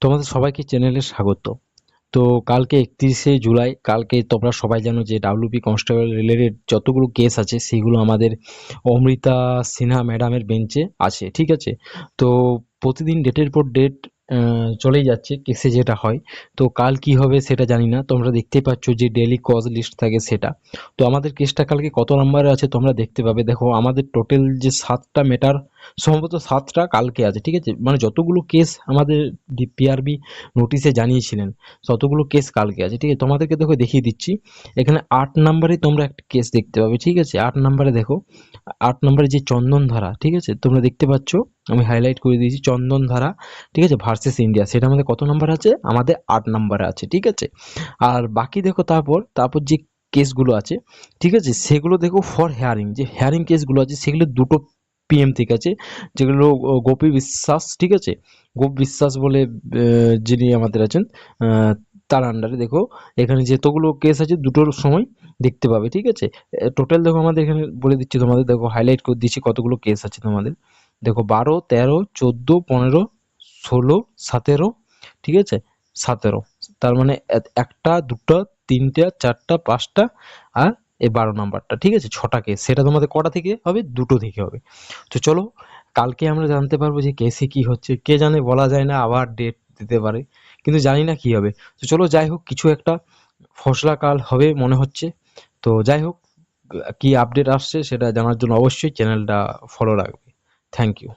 তোমাদের সবাইকে চ্যানেলে স্বাগত। তো কালকে 31শে জুলাই, কালকে তোমরা সবাই জানো যে ডাব্লিউপি কনস্টেবল রিলেটেড যতগুলো কেস আছে সেগুলো আমাদের অমৃতা সিনহা ম্যাডামের বেঞ্চে আছে, ঠিক আছে। তো প্রতিদিন ডেটের পর ডেট চলেই যাচ্ছে কেসে যেটা হয়। তো কাল কি হবে সেটা জানি না, তোমরা দেখতেই পাচ্ছ যে ডেইলি কজ লিস্ট থাকে সেটা। তো আমাদের কেসটা কালকে কত নম্বরে আছে তোমরা দেখতে পাবে। দেখো আমাদের টোটাল যে 7টা ম্যাটার, সম্ভবত 7টা কালকে আছে, ঠিক আছে। মানে যতগুলো কেস আমাদের পিআরবি নোটিশে জানিয়েছিলেন ততগুলো কেস কালকে আছে, ঠিক আছে। তোমাদেরকে দেখো দেখিয়ে দিচ্ছি, এখানে 8 নম্বরে তোমরা একটা কেস দেখতে পাবে, ঠিক আছে। 8 নম্বরে দেখো, 8 নম্বরে যে চন্দনধারা, ঠিক আছে, তোমরা দেখতে পাচ্ছ, আমি হাইলাইট করে দিয়েছি চন্দনধারা, ঠিক আছে, ভার্সেস ইন্ডিয়া। সেটা আমাদের কত নম্বর আছে? আমাদের 8 নম্বরে আছে, ঠিক আছে। আর বাকি দেখো তারপর যে কেসগুলো আছে, ঠিক আছে, সেগুলো দেখো ফর হেয়ারিং, যে হেয়ারিং কেসগুলো আছে সেগুলো দুটো পিএম ঠিক আছে, যেগুলো গোপী বিশ্বাস, ঠিক আছে, গোপ বিশ্বাস বলে যিনি আমাদের আছেন, তার আন্ডারে দেখো এখানে যতগুলো কেস আছে দুটোর সময় দেখতে পাবে, ঠিক আছে। টোটাল দেখো আমাদের এখানে বলে দিচ্ছি তোমাদের, দেখো হাইলাইট করে দিচ্ছি কতগুলো কেস আছে তোমাদের। দেখো 12, 13, 14, 15, 16, 17, ঠিক আছে, 17। তার মানে একটা, দুটো, তিনটা, চারটা, পাঁচটা, আর এই 12 নাম্বারটা, ঠিক আছে, 6টা কেস। সেটা তোমাদের কটা থেকে হবে? দুটো থেকে হবে। তো চলো, কালকে আমরা জানতে পারবো যে কেসে কি হচ্ছে। কে জানে, বলা যায় না, আবার ডেট দিতে পারে, কিন্তু জানি না কি হবে। তো চলো, যাই হোক, কিছু একটা ফসলা কাল হবে মনে হচ্ছে। তো যাই হোক, কি আপডেট আসছে সেটা জানার জন্য অবশ্যই চ্যানেলটা ফলো রাখবে। Thank you.